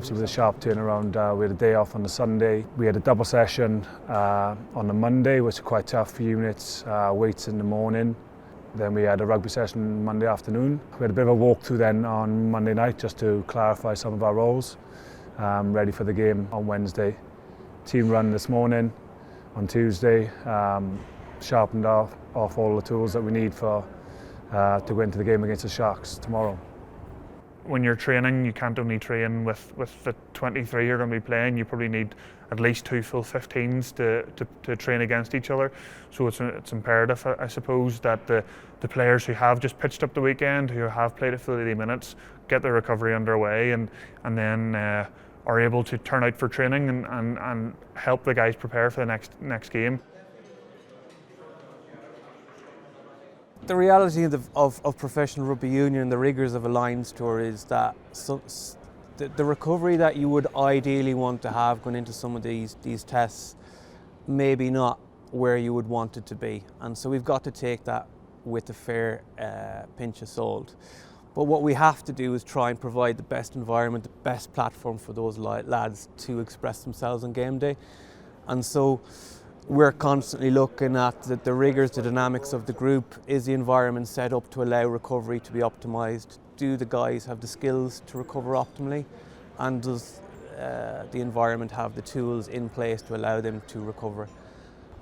Obviously with a sharp turnaround, we had a day off on the Sunday. We had a double session on the Monday, which was quite tough for units, weights in the morning. Then we had a rugby session Monday afternoon. We had a bit of a walkthrough then on Monday night just to clarify some of our roles, ready for the game on Wednesday. Team run this morning on Tuesday, sharpened off all the tools that we need to go into the game against the Sharks tomorrow. When you're training, you can't only train with the 23 you're going to be playing. You probably need at least 2 full 15s to train against each other. So it's imperative, I suppose, that the players who have just pitched up the weekend, who have played it for 80 minutes, get their recovery underway and then are able to turn out for training and help the guys prepare for the next game. The reality of professional rugby union and the rigours of a Lions tour is that the recovery that you would ideally want to have going into some of these tests maybe not where you would want it to be, and so we've got to take that with a fair pinch of salt. But what we have to do is try and provide the best environment, the best platform for those lads to express themselves on game day. And so we're constantly looking at the rigours, the dynamics of the group. Is the environment set up to allow recovery to be optimised? Do the guys have the skills to recover optimally? And does the environment have the tools in place to allow them to recover?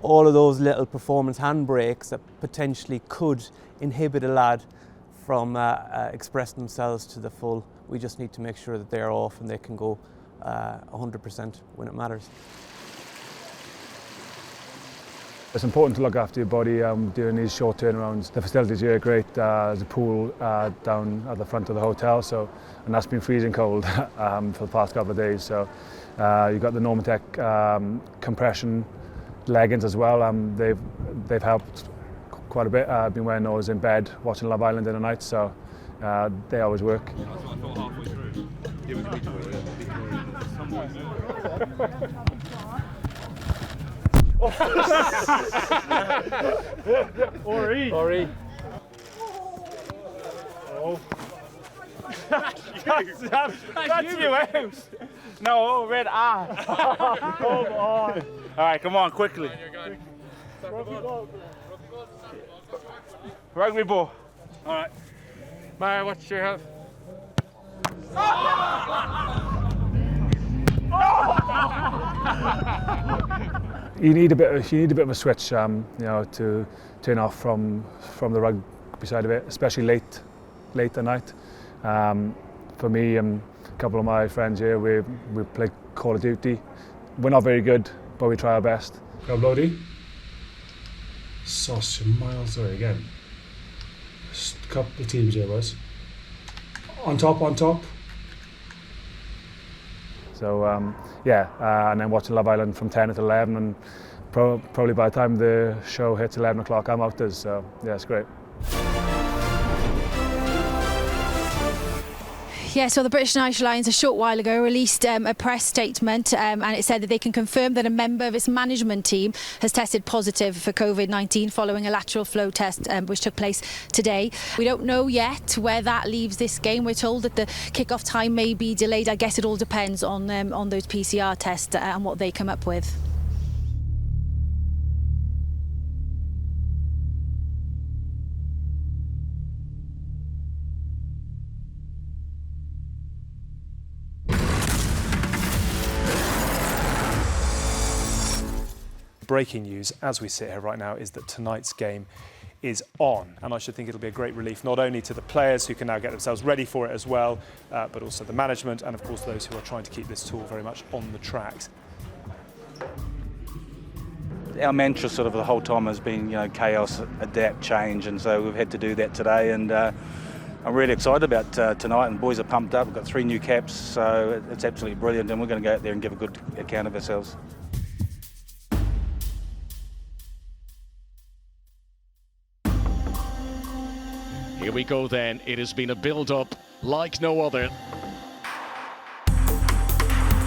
All of those little performance handbrakes that potentially could inhibit a lad from expressing themselves to the full. We just need to make sure that they're off and they can go 100% when it matters. It's important to look after your body during these short turnarounds. The facilities here are great. There's a pool down at the front of the hotel, and that's been freezing cold for the past couple of days. So you've got the Normatec compression leggings as well. They've helped quite a bit. I've been wearing those in bed, watching Love Island in the night, so they always work. Ori. Oh. That's you out. No, red eye. Come on. All right, come on, quickly. Rugby ball. All right. Maya, what's your health? You need a bit of a switch, to turn off from the rugby side of it, especially late at night. For me and a couple of my friends here, we play Call of Duty. We're not very good, but we try our best. Go Bloody. Sauce miles away again. Just a couple of teams here, boys. On top. So and then watching Love Island from 10 to 11, and probably by the time the show hits 11 o'clock, I'm out. So yeah, it's great. Yeah, so the British and Irish Lions a short while ago released a press statement and it said that they can confirm that a member of its management team has tested positive for COVID-19 following a lateral flow test which took place today. We don't know yet where that leaves this game. We're told that the kick-off time may be delayed. I guess it all depends on those PCR tests and what they come up with. Breaking news as we sit here right now is that tonight's game is on, and I should think it'll be a great relief not only to the players who can now get themselves ready for it as well, but also the management and of course those who are trying to keep this tool very much on the tracks. Our mantra sort of the whole time has been, chaos, adapt, change, and so we've had to do that today, and I'm really excited about tonight, and boys are pumped up. We've got 3 new caps, so it's absolutely brilliant, and we're going to go out there and give a good account of ourselves. Here we go then. It has been a build-up like no other.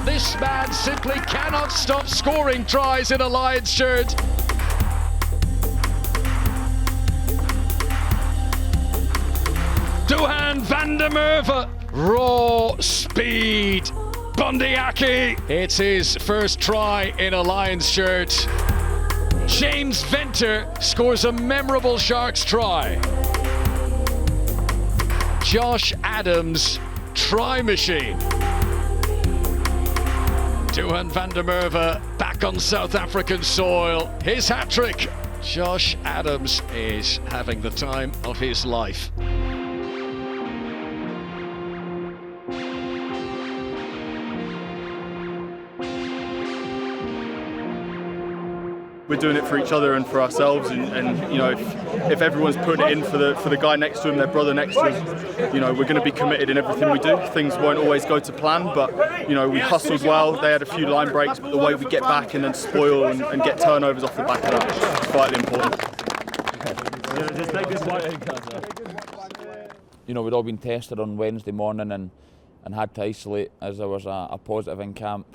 This man simply cannot stop scoring tries in a Lions shirt. Duhan van der Merwe, raw speed. Bondiaki. It's his first try in a Lions shirt. James Venter scores a memorable Sharks try. Josh Adams, try machine. Duhan van der Merwe back on South African soil. His hat-trick. Josh Adams is having the time of his life. We're doing it for each other and for ourselves, and you know, if everyone's putting it in for the guy next to him, their brother next to him, you know, we're going to be committed in everything we do. Things won't always go to plan, but you know, we hustled well. They had a few line breaks, but the way we get back and then spoil and get turnovers off the back of that is vitally important. You know, we'd all been tested on Wednesday morning and had to isolate as there was a positive in camp.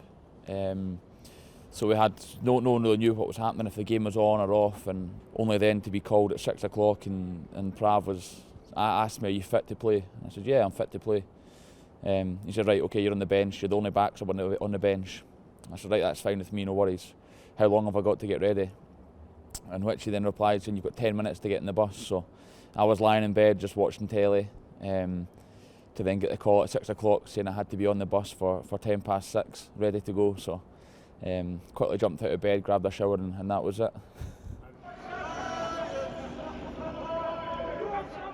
So we had no one really knew what was happening, if the game was on or off, and only then to be called at 6 o'clock and Prav asked me, "Are you fit to play?" I said, "Yeah, I'm fit to play." He said, "Right, okay, you're on the bench, you're the only backs on the bench." I said, "Right, that's fine with me, no worries. How long have I got to get ready?" And which he then replied saying, "You've got 10 minutes to get in the bus." So I was lying in bed just watching telly to then get the call at 6 o'clock saying I had to be on the bus for 6:10, ready to go. So quickly jumped out of bed, grabbed a shower, and that was it.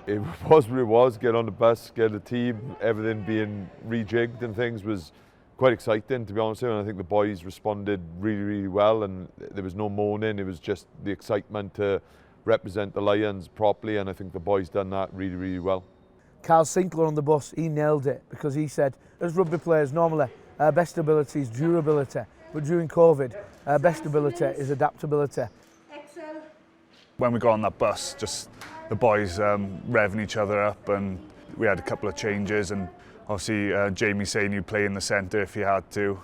It was what it was. Get on the bus, get the team, everything being rejigged and things was quite exciting, to be honest with you. And I think the boys responded really, really well, and there was no moaning. It was just the excitement to represent the Lions properly, and I think the boys done that really, really well. Carl Sinclair on the bus, he nailed it, because he said, as rugby players normally, our best ability is durability, but during COVID, our best ability is adaptability. When we got on that bus, just the boys revving each other up, and we had a couple of changes, and obviously Jamie saying you'd play in the centre if you had to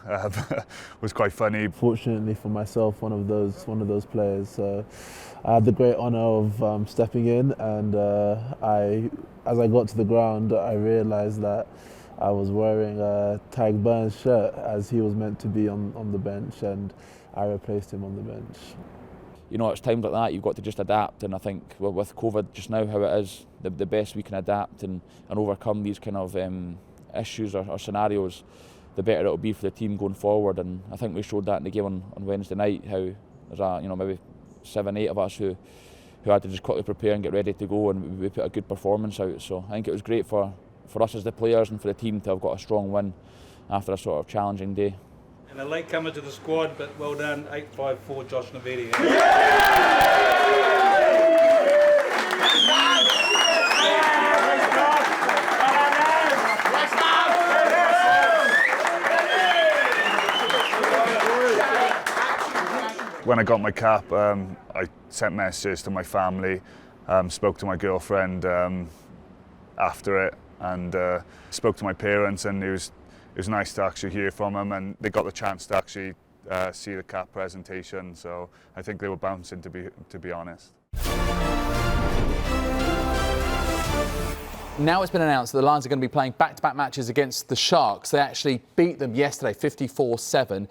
was quite funny. Fortunately for myself, one of those players. I had the great honour of stepping in, and as I got to the ground, I realised that I was wearing a Tyg Burns shirt, as he was meant to be on the bench, and I replaced him on the bench. You know, it's times like that you've got to just adapt, and I think with COVID just now how it is, the best we can adapt and overcome these kind of issues or scenarios, the better it'll be for the team going forward. And I think we showed that in the game on Wednesday night, how there's maybe 7-8 of us who had to just quickly prepare and get ready to go, and we put a good performance out. So I think it was great for us as the players and for the team to have got a strong win after a sort of challenging day. And a late comer to the squad, but well done, 854 Josh Navidi. When I got my cap, I sent messages to my family, spoke to my girlfriend after it, and spoke to my parents, and it was nice to actually hear from them, and they got the chance to actually see the cap presentation, so I think they were bouncing, to be honest. Now it's been announced that the Lions are going to be playing back-to-back matches against the Sharks. They actually beat them yesterday 54-7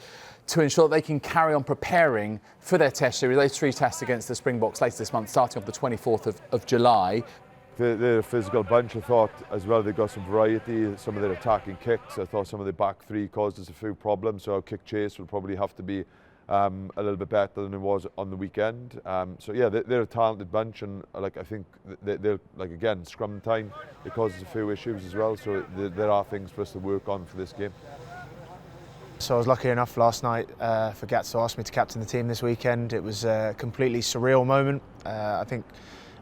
to ensure that they can carry on preparing for their test series, those 3 tests against the Springboks later this month, starting off the 24th of July. They're a physical bunch. I thought as well they got some variety, some of their attacking kicks. I thought some of the back 3 caused us a few problems, so our kick chase will probably have to be a little bit better than it was on the weekend. So yeah, they're a talented bunch, and I think they're again, scrum time, it causes a few issues as well, so there are things for us to work on for this game. So I was lucky enough last night for Gats to ask me to captain the team this weekend. It was a completely surreal moment. I think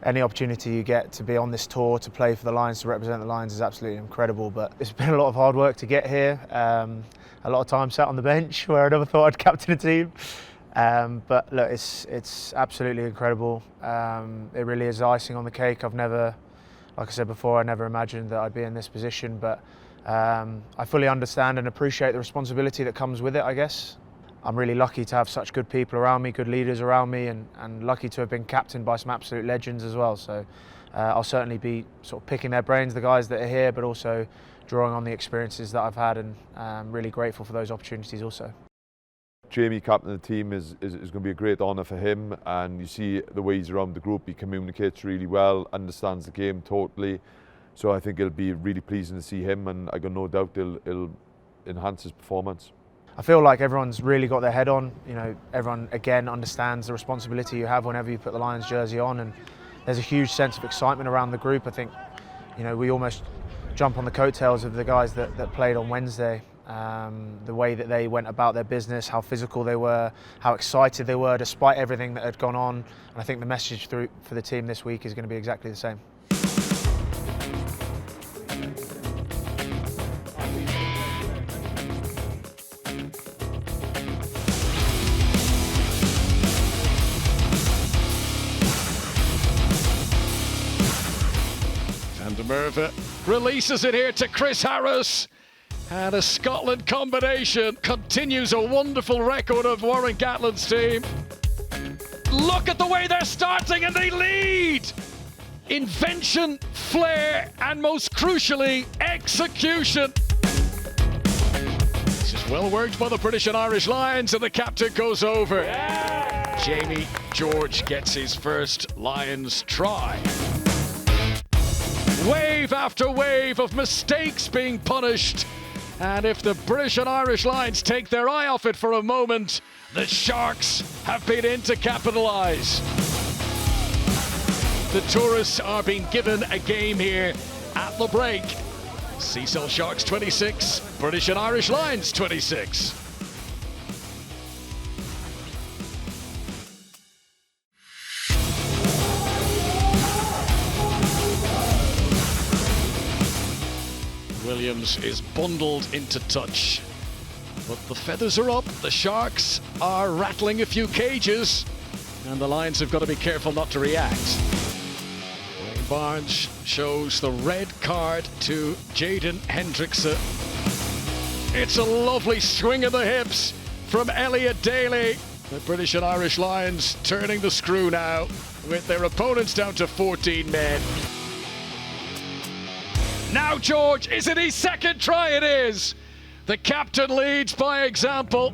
any opportunity you get to be on this tour, to play for the Lions, to represent the Lions is absolutely incredible, but it's been a lot of hard work to get here. A lot of time sat on the bench where I never thought I'd captain a team. But look, it's absolutely incredible. It really is icing on the cake. I've never, like I said before, I never imagined that I'd be in this position, but I fully understand and appreciate the responsibility that comes with it, I guess. I'm really lucky to have such good people around me, good leaders around me, and lucky to have been captained by some absolute legends as well. So I'll certainly be sort of picking their brains, the guys that are here, but also drawing on the experiences that I've had, and really grateful for those opportunities also. Jamie captain the team is going to be a great honour for him, and you see the way he's around the group. He communicates really well, understands the game totally, so I think it'll be really pleasing to see him, and I got no doubt it'll enhance his performance. I feel like everyone's really got their head on. You know, everyone again understands the responsibility you have whenever you put the Lions jersey on, and there's a huge sense of excitement around the group. I think, you know, we almost jump on the coattails of the guys that played on Wednesday. The way that they went about their business, how physical they were, how excited they were despite everything that had gone on. And I think the message for the team this week is going to be exactly the same. Van der Merwe releases it here to Chris Harris. And a Scotland combination continues a wonderful record of Warren Gatland's team. Look at the way they're starting, and they lead! Invention, flair, and most crucially, execution. This is well worked by the British and Irish Lions, and the captain goes over. Yeah! Jamie George gets his first Lions try. Wave after wave of mistakes being punished. And if the British and Irish Lions take their eye off it for a moment, the Sharks have been in to capitalise. The tourists are being given a game here at the break. Cecil Sharks 26, British and Irish Lions 26. Williams is bundled into touch, but the feathers are up. The Sharks are rattling a few cages, and the Lions have got to be careful not to react. Wayne Barnes shows the red card to Jaden Hendrickse. It's a lovely swing of the hips from Elliot Daly. The British and Irish Lions turning the screw now, with their opponents down to 14 men. Now George, is it his second try? It is. The captain leads by example,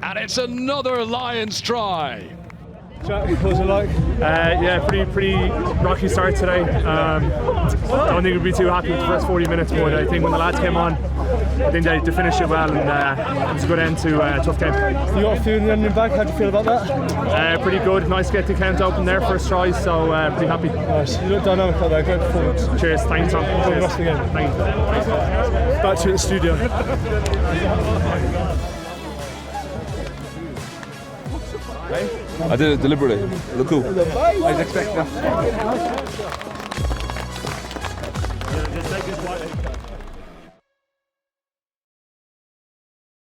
and it's another Lions try. Jack, what was it like? Yeah, pretty rocky start today. Don't think we'd be too happy with the first 40 minutes, but I think when the lads came on, I think they finished it well, and it was a good end to a tough game. You got a few in the ending back. How do you feel about that? Pretty good. Nice to get the count open there, first try, so pretty happy. Nice. You look dynamic out there. Great performance. Cheers. Thanks, Tom. Enjoy the rest of the game. Thanks. Back to the studio. I did it deliberately. Look cool. I was expecting that.